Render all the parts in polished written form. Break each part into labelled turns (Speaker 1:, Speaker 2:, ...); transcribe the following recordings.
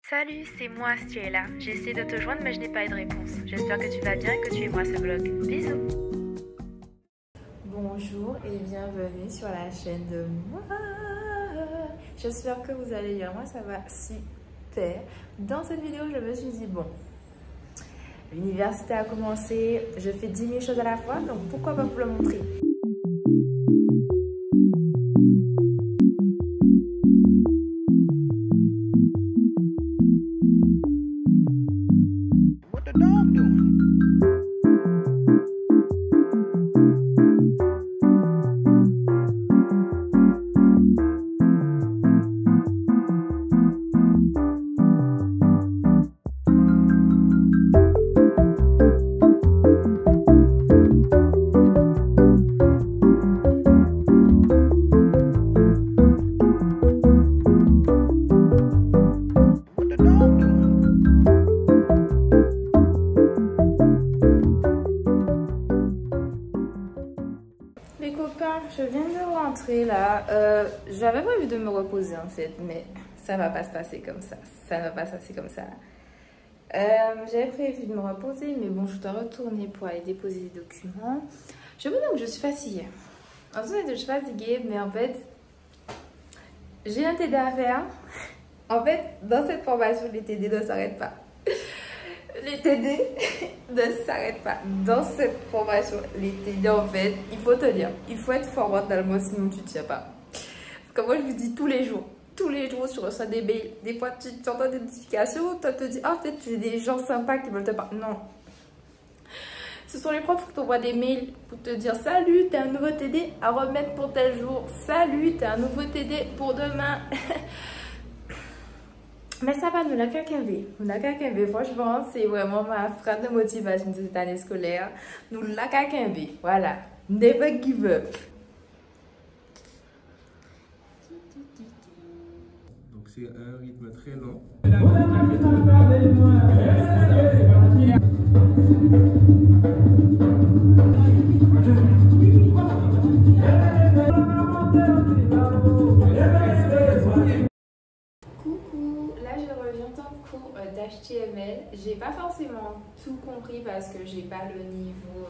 Speaker 1: Salut, c'est moi si tu es là. J'ai essayé de te joindre mais je n'ai pas eu de réponse. J'espère que tu vas bien et que tu aimeras ce vlog. Bisous.
Speaker 2: Bonjour et bienvenue sur la chaîne de moi. J'espère que vous allez bien. Moi ça va super. Dans cette vidéo je me suis dit bon, l'université a commencé, je fais 10 000 choses à la fois, donc pourquoi pas vous le montrer. Les copains, je viens de rentrer là. J'avais prévu de me reposer en fait, mais ça va pas se passer comme ça. Ça va pas se passer comme ça. J'avais prévu de me reposer, mais bon, je dois retourner pour aller déposer les documents. Je veux dire que je suis fatiguée. En fait, je suis fatiguée, mais en fait, j'ai un TD à faire. En fait, dans cette formation, les TD ne s'arrêtent pas. Les TD ne s'arrêtent pas. Dans cette formation, les TD, en fait, il faut tenir. Il faut être forward dans le mot, sinon tu ne tiens pas. Comme moi, je vous dis tous les jours, tu reçois des mails. Des fois, tu entends des notifications, tu te dis, ah, peut-être c'est des gens sympas qui veulent te parler. Non. Ce sont les profs qui t'envoient des mails pour te dire, salut, t'as un nouveau TD à remettre pour tel jour. Salut, t'as un nouveau TD pour demain. Mais ça va, nous la KKV. Nous la KKV, franchement, c'est vraiment ma phrase de motivation de cette année scolaire. Nous la KKV, voilà. Never give up.
Speaker 3: Donc c'est un rythme très lent.
Speaker 2: d'HTML. J'ai pas forcément tout compris parce que j'ai pas le niveau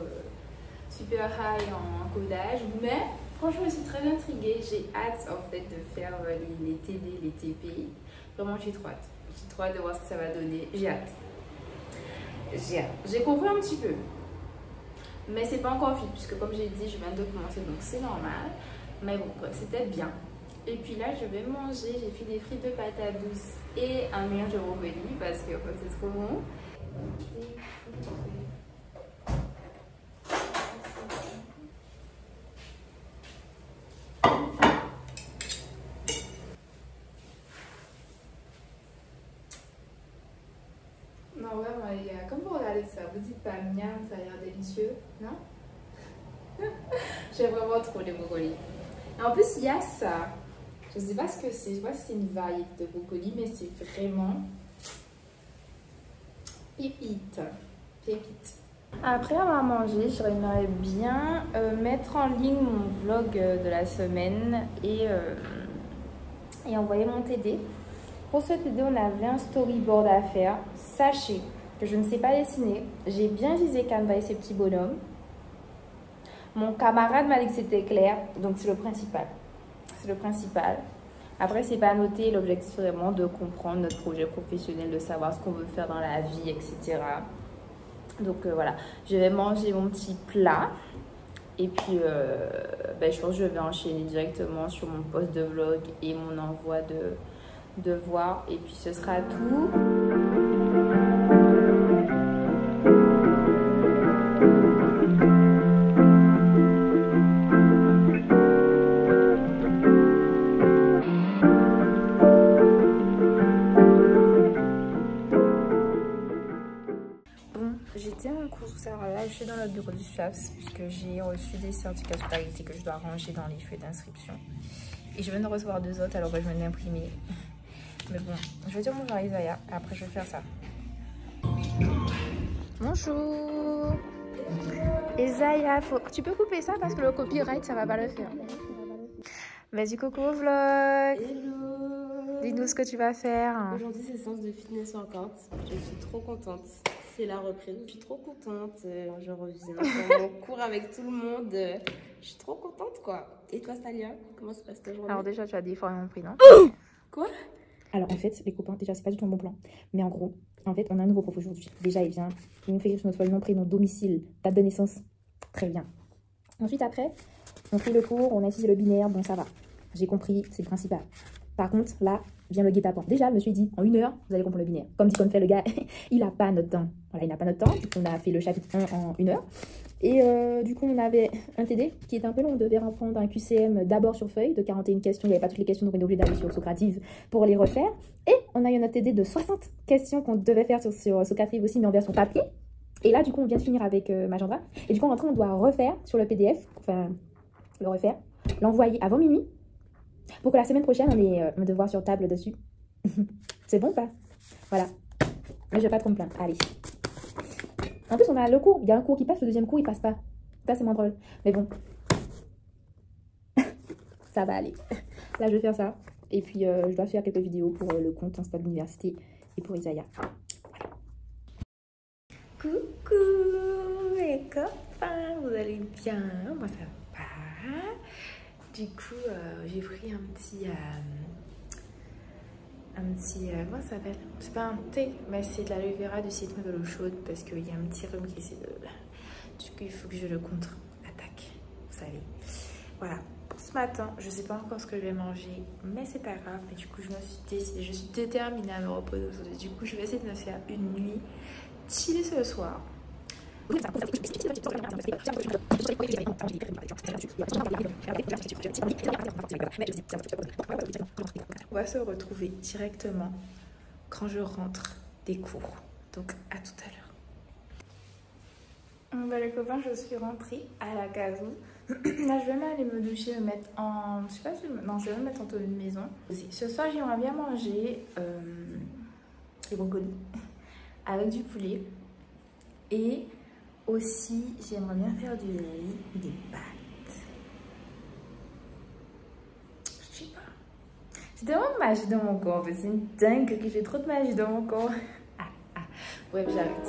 Speaker 2: super high en codage, mais franchement je suis très intriguée. J'ai hâte en fait de faire les TD, les TP. Vraiment j'ai trop hâte. J'ai trop hâte de voir ce que ça va donner. J'ai hâte. J'ai compris un petit peu, mais c'est pas encore fini puisque comme j'ai dit je viens de commencer, donc c'est normal. Mais bon, c'était bien. Et puis là, je vais manger. J'ai fait des frites de patates douces et un mélange de brocoli parce que c'est trop bon. Non, vraiment, les gars, comme vous regardez ça, vous dites pas miam, ça a l'air délicieux, non? J'aime vraiment trop les brocolis. En plus, il y a ça. Je ne sais pas ce que c'est. Je sais pas si c'est une variété de brocoli, mais c'est vraiment pépite. Pépite. Après avoir mangé, j'aimerais bien mettre en ligne mon vlog de la semaine et envoyer mon TD. Pour ce TD, on avait un storyboard à faire. Sachez que je ne sais pas dessiner. J'ai bien visé Canva et ses petits bonhommes. Mon camarade m'a dit que c'était clair, donc c'est le principal. C'est le principal. Après, c'est pas noté. L'objectif est vraiment de comprendre notre projet professionnel, de savoir ce qu'on veut faire dans la vie, etc. Donc voilà, je vais manger mon petit plat. Et puis, je pense que je vais enchaîner directement sur mon post de vlog et mon envoi de devoirs. Et puis, ce sera tout. J'étais en cours, ça va, là je suis dans le bureau du SUAPS puisque j'ai reçu des certificats de qualité que je dois ranger dans les feuilles d'inscription. Et je viens de recevoir 2 autres alors que je viens d'imprimer. Mais bon, je vais dire bonjour à Isaiah, après je vais faire ça. Bonjour Isaiah, tu peux couper ça parce que le copyright ça va pas le faire. Vas-y, coucou au vlog.
Speaker 4: Hello.
Speaker 2: Dis-nous ce que tu vas faire.
Speaker 4: Aujourd'hui, c'est séance de fitness workout. Je suis trop contente. C'est la reprise. Je suis trop contente. Je reviens dans mon cours avec tout le monde. Je suis trop contente, quoi. Et toi, Stalia, comment se passe ta journée?
Speaker 2: Alors déjà, tu as déformé mon prénom.
Speaker 4: Quoi?
Speaker 5: Alors en fait, les copains, déjà, c'est pas du tout un bon plan. Mais en gros, en fait, on a un nouveau prof aujourd'hui. Déjà, il vient, il nous fait écrire sur notre feuille nom, prénom, domicile, date de naissance. Très bien. Ensuite, après, on fait le cours, on a utilisé le binaire. Bon, ça va. J'ai compris, c'est le principal. Par contre, là, vient le guet-apens. Déjà, je me suis dit, en 1 heure, vous allez comprendre le binaire. Comme dit comme fait le gars, il n'a pas notre temps. Voilà, il n'a pas notre temps. Du coup, on a fait le chapitre 1 en 1 heure. Et du coup, on avait un TD qui était un peu long. On devait reprendre un QCM d'abord sur feuille de 41 questions. Il n'y avait pas toutes les questions, donc on est obligé d'aller sur Socrative pour les refaire. Et on a eu un autre TD de 60 questions qu'on devait faire sur Socrative aussi, mais en version papier. Et là, du coup, on vient de finir avec Magenta. Et du coup, en rentrant, on doit refaire sur le PDF, enfin, le refaire, l'envoyer avant minuit, pour que la semaine prochaine, on ait un devoir sur table dessus. C'est bon ou pas? Voilà. Mais je vais pas trop me plaindre. Allez. En plus, on a le cours. Il y a un cours qui passe, le deuxième cours, il passe pas. Ça, c'est moins drôle. Mais bon. Ça va aller. Là, je vais faire ça. Et puis, je dois faire quelques vidéos pour le compte Insta de l'université et pour Isaiah. Voilà.
Speaker 2: Coucou les copains, vous allez bien? Moi, ça va. Du coup, j'ai pris un petit comment ça s'appelle? C'est pas un thé, mais c'est de l'aloe vera, du citron, de l'eau chaude, parce qu'il y a un petit rhume qui essaie de... Du coup, il faut que je le contre-attaque, vous savez. Voilà, pour ce matin, je sais pas encore ce que je vais manger, mais c'est pas grave. Mais du coup, je me suis décidée, je suis déterminée à me reposer aujourd'hui. Du coup, je vais essayer de me faire une nuit chillée ce soir. On va se retrouver directement quand je rentre des cours. Donc à tout à l'heure. Bah, les copains, je suis rentrée à la casou. Là, je vais m'aller me doucher, me mettre en... Je sais pas si... Non, je vais me mettre en tenue de maison. Ce soir, j'aimerais bien manger des brocolis avec du poulet. Et aussi, j'aimerais bien faire du riz ou des pâtes. Je sais pas. J'ai tellement de magie dans mon corps. C'est une dingue que j'ai trop de magie dans mon corps. Bref, j'arrête.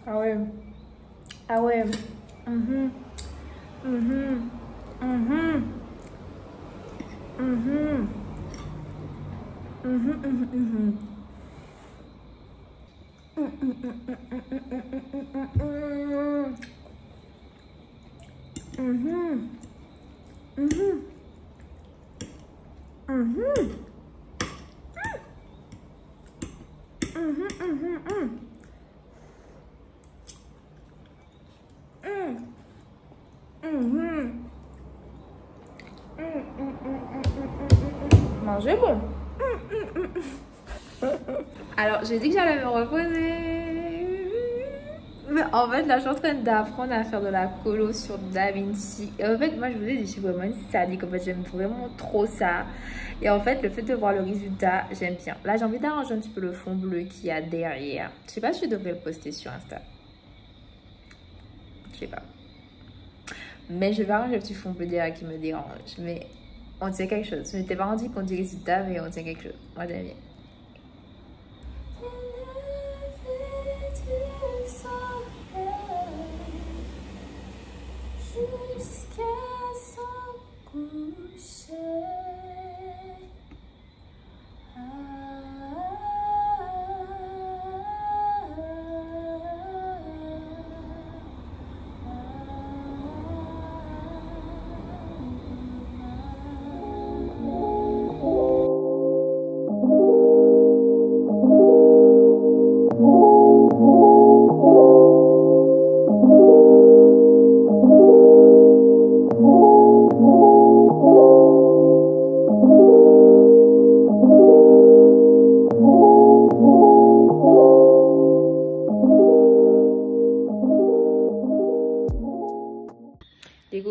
Speaker 2: Ah ouais. Ah ouais. Manger bon. Alors, j'ai dit que j'allais me reposer. Mais en fait, là, je suis en train d'apprendre à faire de la colo sur DaVinci. Et en fait, moi, je vous ai dit, je suis vraiment sadique. En fait, j'aime vraiment trop ça. Et en fait, le fait de voir le résultat, j'aime bien. Là, j'ai envie d'arranger un petit peu le fond bleu qu'il y a derrière. Je sais pas si je devrais le poster sur Insta. Je sais pas. Mais je vais arranger le petit fond bleu derrière qui me dérange. Mais on tient quelque chose. Je m'étais pas rendu compte du résultat, mais on tient quelque chose. Moi, j'aime bien. Jusqu'à son coucher.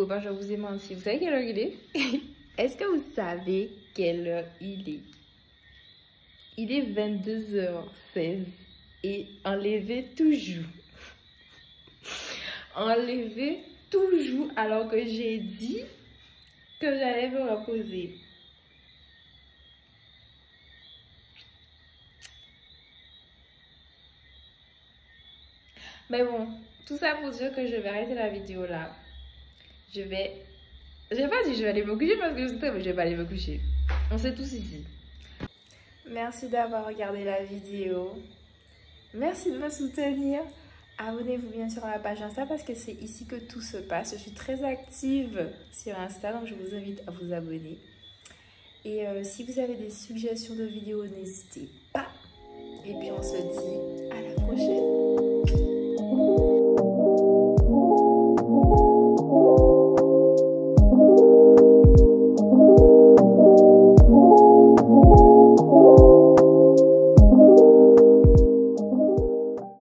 Speaker 2: copains, je vous ai menti. Vous savez quelle heure il est? Est-ce que vous savez quelle heure il est? Il est 22h16 et enlevé toujours. Enlevé toujours alors que j'ai dit que j'allais me reposer. Mais bon, tout ça pour dire que je vais arrêter la vidéo là. J'ai pas dit je vais aller me coucher parce que je sais que je vais pas aller me coucher. On sait tous ici. Merci d'avoir regardé la vidéo. Merci de me soutenir. Abonnez-vous bien sûr à la page Insta parce que c'est ici que tout se passe. Je suis très active sur Insta, donc je vous invite à vous abonner. Et si vous avez des suggestions de vidéos, n'hésitez pas. Et puis on se dit à la prochaine.